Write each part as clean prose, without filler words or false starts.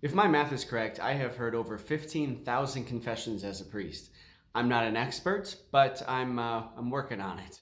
If my math is correct, I have heard over 15,000 confessions as a priest. I'm not an expert, but I'm working on it.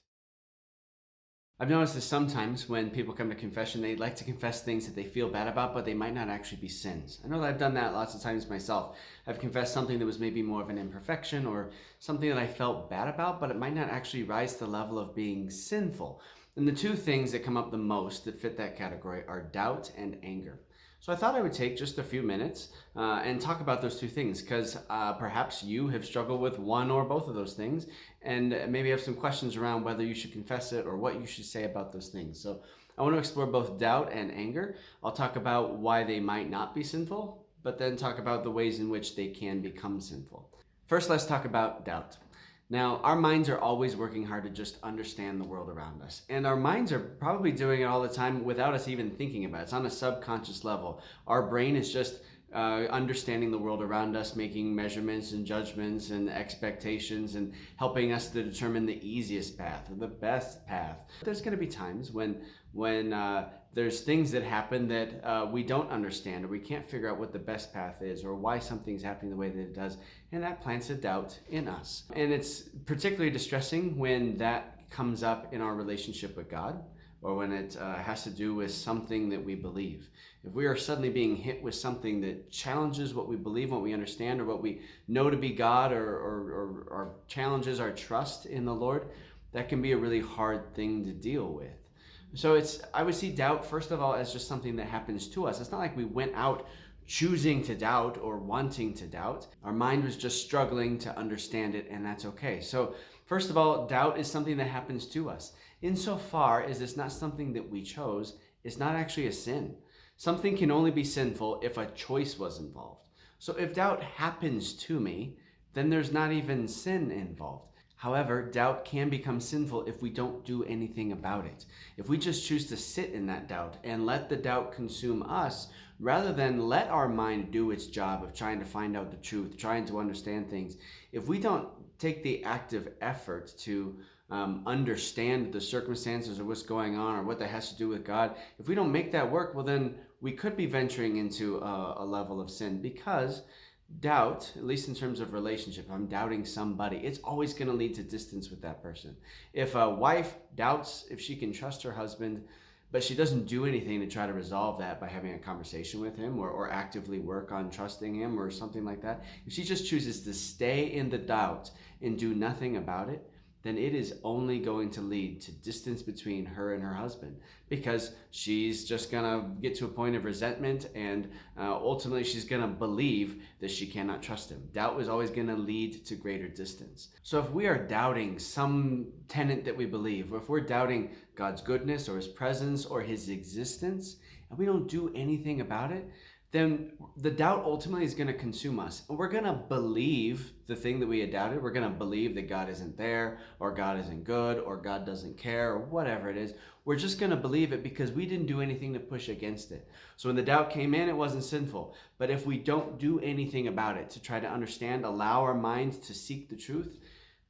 I've noticed that sometimes when people come to confession, they like to confess things that they feel bad about, but they might not actually be sins. I know that I've done that lots of times myself. I've confessed something that was maybe more of an imperfection or something that I felt bad about, but it might not actually rise to the level of being sinful. And the two things that come up the most that fit that category are doubt and anger. So I thought I would take just a few minutes and talk about those two things because perhaps you have struggled with one or both of those things and maybe have some questions around whether you should confess it or what you should say about those things. So I want to explore both doubt and anger. I'll talk about why they might not be sinful, but then talk about the ways in which they can become sinful. First, let's talk about doubt. Now, our minds are always working hard to just understand the world around us. And our minds are probably doing it all the time without us even thinking about it. It's on a subconscious level. Our brain is just understanding the world around us, making measurements and judgments and expectations and helping us to determine the easiest path or the best path. There's going to be times when there's things that happen that we don't understand or we can't figure out what the best path is or why something's happening the way that it does, and that plants a doubt in us. And it's particularly distressing when that comes up in our relationship with God, or when it has to do with something that we believe. If we are suddenly being hit with something that challenges what we believe, what we understand, or what we know to be God, or challenges our trust in the Lord, that can be a really hard thing to deal with. So I would see doubt, first of all, as just something that happens to us. It's not like we went out choosing to doubt or wanting to doubt. Our mind was just struggling to understand it, and that's okay. So first of all, doubt is something that happens to us. Insofar as it's not something that we chose, it's not actually a sin. Something can only be sinful if a choice was involved. So if doubt happens to me, then there's not even sin involved. However, doubt can become sinful if we don't do anything about it. If we just choose to sit in that doubt and let the doubt consume us, rather than let our mind do its job of trying to find out the truth, trying to understand things, if we don't take the active effort to understand the circumstances or what's going on or what that has to do with God, if we don't make that work, well then we could be venturing into a level of sin, because doubt, at least in terms of relationship, if I'm doubting somebody, it's always going to lead to distance with that person. If a wife doubts if she can trust her husband, but she doesn't do anything to try to resolve that by having a conversation with him or actively work on trusting him or something like that, if she just chooses to stay in the doubt and do nothing about it, then it is only going to lead to distance between her and her husband, because she's just going to get to a point of resentment, and ultimately she's going to believe that she cannot trust him. Doubt is always going to lead to greater distance. So if we are doubting some tenet that we believe, or if we're doubting God's goodness or his presence or his existence, and we don't do anything about it, then the doubt ultimately is going to consume us. And we're going to believe the thing that we had doubted. We're going to believe that God isn't there, or God isn't good, or God doesn't care, or whatever it is. We're just going to believe it because we didn't do anything to push against it. So when the doubt came in, it wasn't sinful. But if we don't do anything about it to try to understand, allow our minds to seek the truth,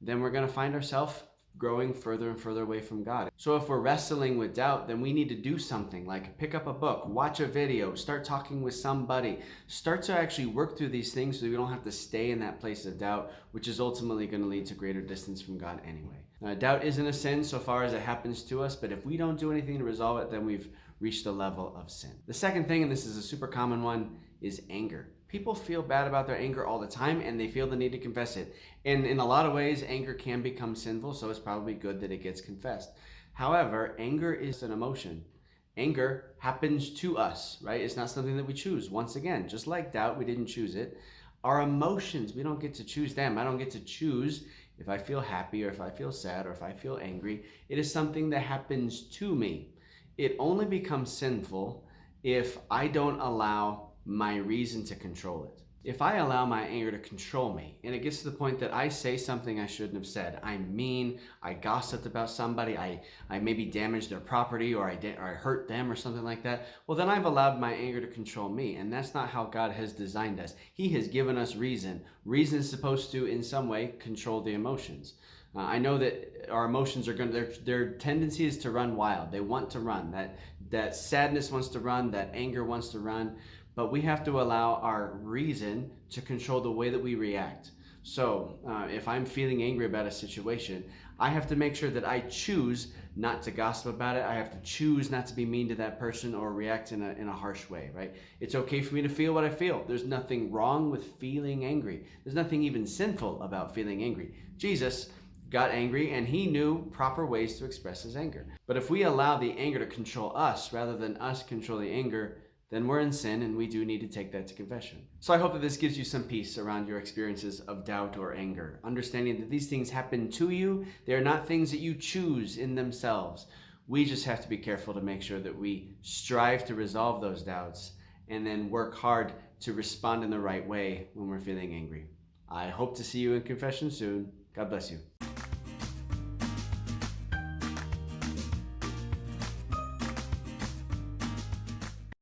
then we're going to find ourselves growing further and further away from God. So if we're wrestling with doubt, then we need to do something like pick up a book, watch a video, start talking with somebody, start to actually work through these things so we don't have to stay in that place of doubt, which is ultimately going to lead to greater distance from God anyway. Doubt isn't a sin so far as it happens to us, but if we don't do anything to resolve it, then we've reached a level of sin. The second thing, and this is a super common one, is anger. People feel bad about their anger all the time, and they feel the need to confess it. And in a lot of ways, anger can become sinful, so it's probably good that it gets confessed. However, anger is an emotion. Anger happens to us, right? It's not something that we choose. Once again, just like doubt, we didn't choose it. Our emotions, we don't get to choose them. I don't get to choose if I feel happy or if I feel sad or if I feel angry. It is something that happens to me. It only becomes sinful if I don't allow my reason to control it. If I allow my anger to control me, and it gets to the point that I say something I shouldn't have said, I'm mean, I gossiped about somebody, I maybe damaged their property, or I hurt them or something like that, well then I've allowed my anger to control me, and that's not how God has designed us. He has given us reason. Reason is supposed to, in some way, control the emotions. I know that our emotions are their tendency is to run wild. They want to run. That sadness wants to run, that anger wants to run. but we have to allow our reason to control the way that we react. So if I'm feeling angry about a situation, I have to make sure that I choose not to gossip about it. I have to choose not to be mean to that person or react in a harsh way, right? It's okay for me to feel what I feel. There's nothing wrong with feeling angry. There's nothing even sinful about feeling angry. Jesus got angry and he knew proper ways to express his anger. But if we allow the anger to control us rather than us control the anger, then we're in sin and we do need to take that to confession. So I hope that this gives you some peace around your experiences of doubt or anger, understanding that these things happen to you. They are not things that you choose in themselves. We just have to be careful to make sure that we strive to resolve those doubts and then work hard to respond in the right way when we're feeling angry. I hope to see you in confession soon. God bless you.